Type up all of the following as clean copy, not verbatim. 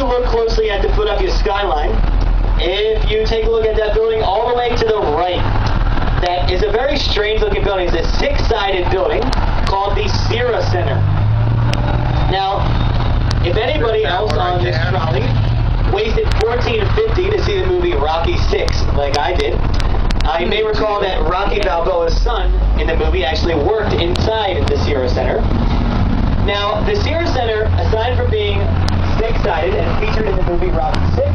look closely at the Philadelphia skyline, if you take a look at that building all the way to the right, that is a very strange looking building. It's a six-sided building called the Sierra Center. Now, if anybody else on this trolley wasted $14.50 to see the movie Rocky VI, like I did, you may recall that Rocky Balboa's son in the movie actually worked inside the Sierra Center. Now, the Sierra Center, aside from being six-sided and featured in the movie Rocky VI,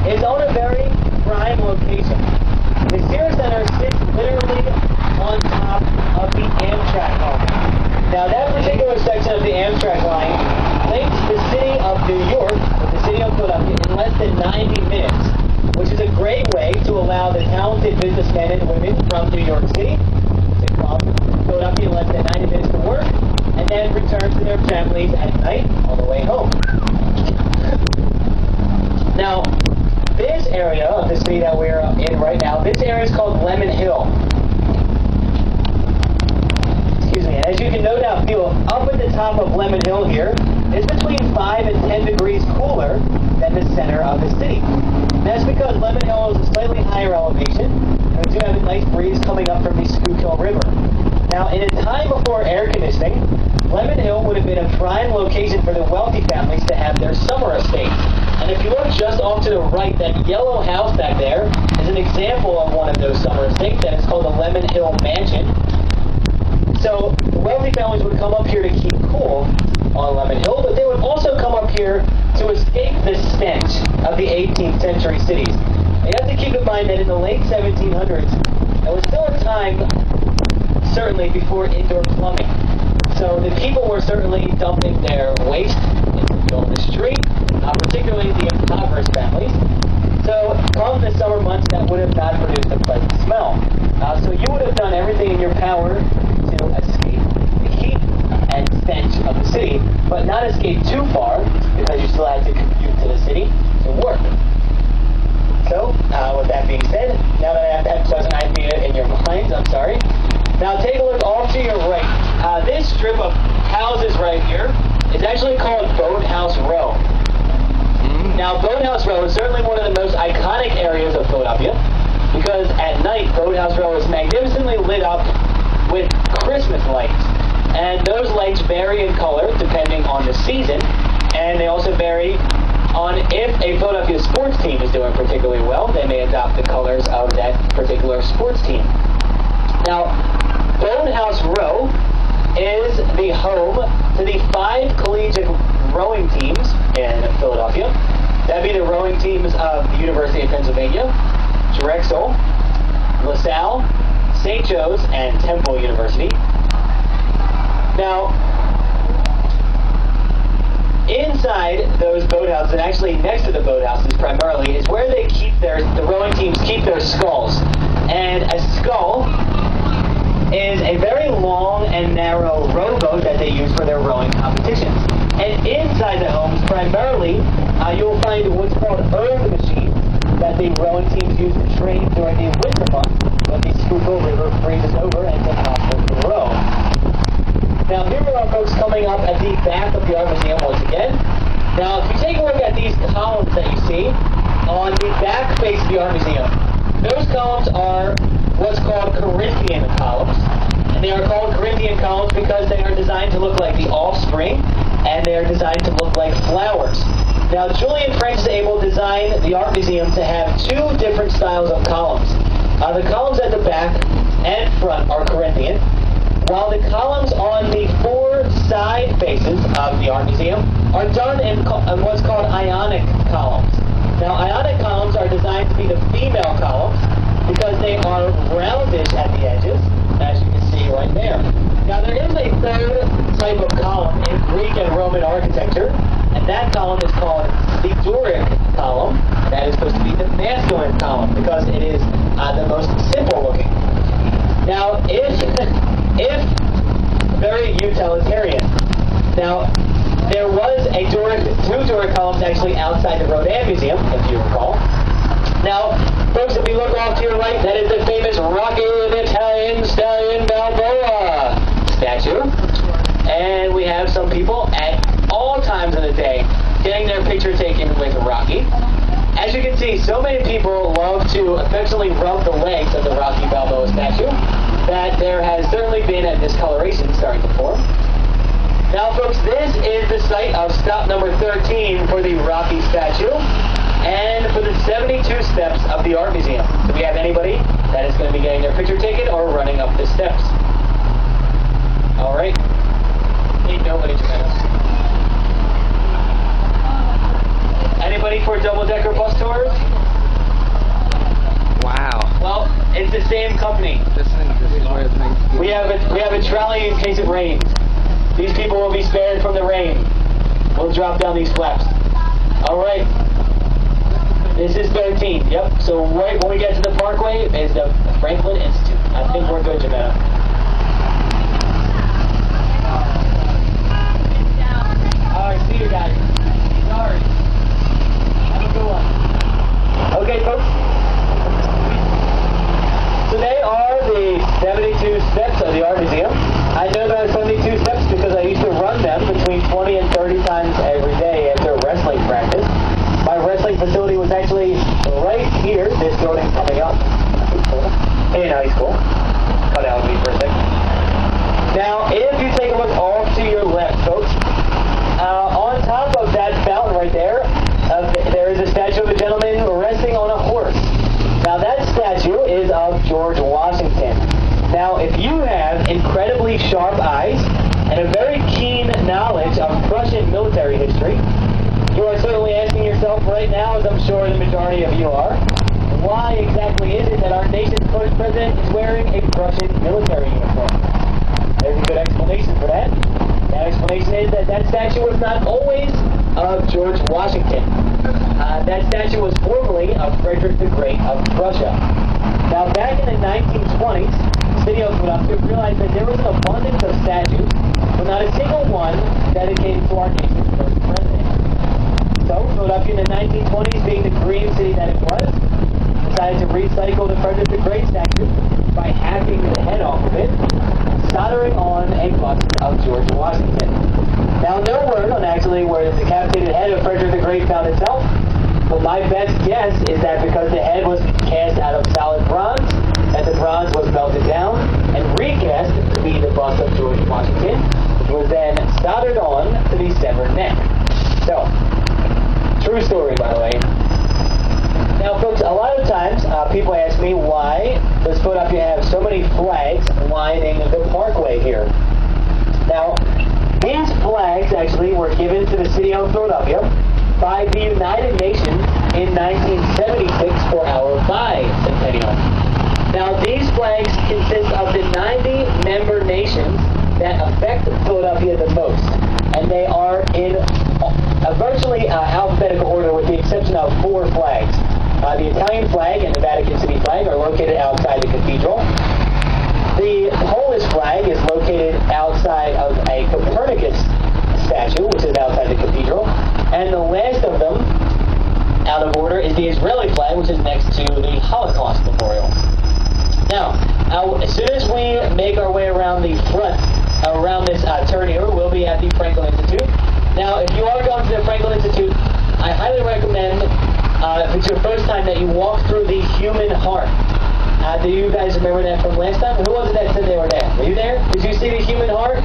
is on a very prime location. The Sierra Center sits literally on top of the Amtrak line. Now, that particular section of the Amtrak line links the city of New York with the city of Philadelphia in less than 90 minutes, which is a great way to allow the talented businessmen and women from New York City to come to Philadelphia in less than 90 minutes to work, and then return to their families at night on the way home. Now, this area of the city that we're in right now, this area is called Lemon Hill. Excuse me. And as you can no doubt feel, up at the top of Lemon Hill here, it's between 5 and 10 degrees cooler than the center of the city. And that's because Lemon Hill is a slightly higher elevation, and we do have a nice breeze coming up from the Schuylkill River. Now, in a time before air conditioning, Lemon Hill would have been a prime location for the wealthy families to have their summer estate. And if you look just off to the right, that yellow house back there is an example of one of those summer estates, and it's called the Lemon Hill Mansion. So the wealthy families would come up here to keep cool on Lemon Hill, but they would also come up here to escape the stench of the 18th century cities. And you have to keep in mind that in the late 1700s, there was still a time, certainly before indoor plumbing. So the people were certainly dumping their waste into the street, particularly the impoverished families. So come the summer months, that would have not produced a pleasant smell. So you would have done everything in your power to escape the heat and stench of the city, but not escape too far, because you still had to commute to the city to work. So, with that being said, now that I have that pleasant idea in your minds, I'm sorry. Now take a look off to your right. This strip of houses right here is actually called Boathouse Row. Now, Boathouse Row is certainly one of the most iconic areas of Philadelphia, because at night, Boathouse Row is magnificently lit up with Christmas lights. And those lights vary in color depending on the season, and they also vary on if a Philadelphia sports team is doing particularly well, they may adopt the colors of that particular sports team. Now, Boathouse Row is the home to the 5 collegiate rowing teams in Philadelphia. That'd be the rowing teams of the University of Pennsylvania, Drexel, LaSalle, St. Joe's, and Temple University. Now, inside those boathouses, and actually next to the boathouses primarily, is where they keep the rowing teams keep their sculls. And a scull is a very long and narrow rowboat that they use for their rowing competitions. And inside the homes, primarily, you'll find what's called erg machines that the rowing teams use to train during the winter months when the Schuylkill River freezes over and it's impossible to row. Now, here we are, folks, coming up at the back of the Art Museum once again. Now, if you take a look at these columns that you see on the back face of the Art Museum, those columns are what's called Corinthian columns. And they are called Corinthian columns because they are designed to look like the offspring, and they are designed to look like flowers. Now, Julian Francis Abel designed the Art Museum to have 2 different styles of columns. The columns at the back and front are Corinthian, while the columns on the 4 side faces of the Art Museum are done in what's called Ionic columns. Now, Ionic columns are designed to be the female columns because they are roundish at the edges, as you can see right there. Now, there is a 3rd type of column in Greek and Roman architecture, and that column is called the Doric column. That is supposed to be the masculine column because it is the most simple looking. Now, if very utilitarian. Now, there was 2 Doric columns actually outside the Rodin Museum, if you recall. Now, folks, if you look off to your right, that is the famous Rocky the Italian Stallion Balboa statue. And we have some people at all times of the day getting their picture taken with Rocky. As you can see, so many people love to affectionately rub the legs of the Rocky Balboa statue that there has certainly been a discoloration starting to form. Now, folks, this is the site of stop number 13 for the Rocky statue and for the 72 steps of the Art Museum. Do we have anybody that is going to be getting their picture taken or running up the steps? All right. Ain't nobody to minutes. Anybody for double-decker bus tours? Wow. Well, it's the same company. This is where things We have a trolley in case it rains. These people will be spared from the rain. We'll drop down these flaps. All right. This is 13. Yep. So right when we get to the Parkway is the Franklin Institute. I think we're good, Jametta. All right. See you guys. Sorry. Have a good one. Okay, folks. So they are the 72 steps of the Art Museum. I know there are 72 steps because I used to run them between 20 and 30 times every day after wrestling practice. My wrestling facility was actually right here, this building coming up in high school. Cut out me for a second. Now, if you take a look off to your left, folks, on top of that fountain right there, there is a statue of a gentleman resting on a horse. Now, that statue is of George Washington. Now, if you have incredibly sharp eyes and a very keen knowledge of Prussian military history, you are certainly asking yourself right now, as I'm sure the majority of you are, why exactly is it that our nation's first president is wearing a Prussian military uniform? There's a good explanation for that. That explanation is that that statue was not always of George Washington. That statue was formerly of Frederick the Great of Prussia. Now, back in the 1920s, the city of Philadelphia realized that there was an abundance of statues, but not a single one dedicated to our nation's first president. So, Philadelphia in the 1920s, being the green city that it was, decided to recycle the Frederick the Great statue by hacking the head off of it, soldering on a bust of George Washington. Now, no word on actually where the decapitated head of Frederick the Great found itself, but my best guess is that because the head was cast out of solid bronze, that the bronze was melted down and recast to be the bust of George Washington, which was then soldered on to the severed neck. So, true story, by the way. Now, folks, a lot of times people ask me why does Philadelphia have so many flags lining the Parkway here. Now, these flags actually were given to the city of Philadelphia by the United Nations in 1976 for our bicentennial. Now, these flags consist of the 90 member nations that affect Philadelphia the most, and they are in a virtually alphabetical order with the exception of 4 flags. The Italian flag and the Vatican City flag are located outside the cathedral. The Polish flag is located outside of a Copernicus statue, which is outside the cathedral. And the last of them, out of order, is the Israeli flag, which is next to the Holocaust Memorial. Now, as soon as we make our way around the front, around this turn here, we'll be at the Franklin Institute. Now, if you are going to the Franklin Institute, I highly recommend, if it's your first time, that you walk through the human heart. Do you guys remember that from last time? Who was it that said they were there? Were you there? Did you see the human heart?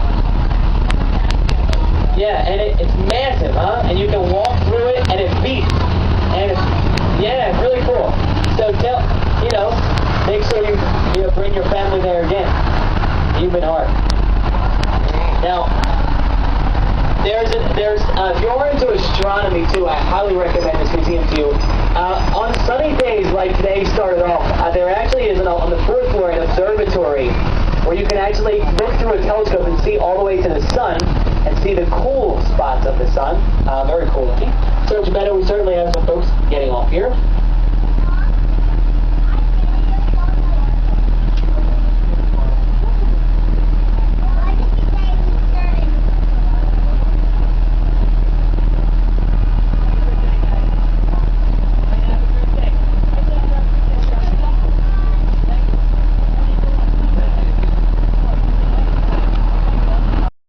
Yeah, and it's massive, huh? And you can walk through it, and it beats. And it's, yeah, really cool. So make sure you bring your family there again. Human heart. Now, if you're into astronomy too, I highly recommend this museum to you. On sunny days like today started off, there actually is on the 4th floor an observatory where you can actually look through a telescope and see all the way to the sun and see the cool spots of the sun. Very cool looking. So, Jametta, we certainly have some folks getting off here.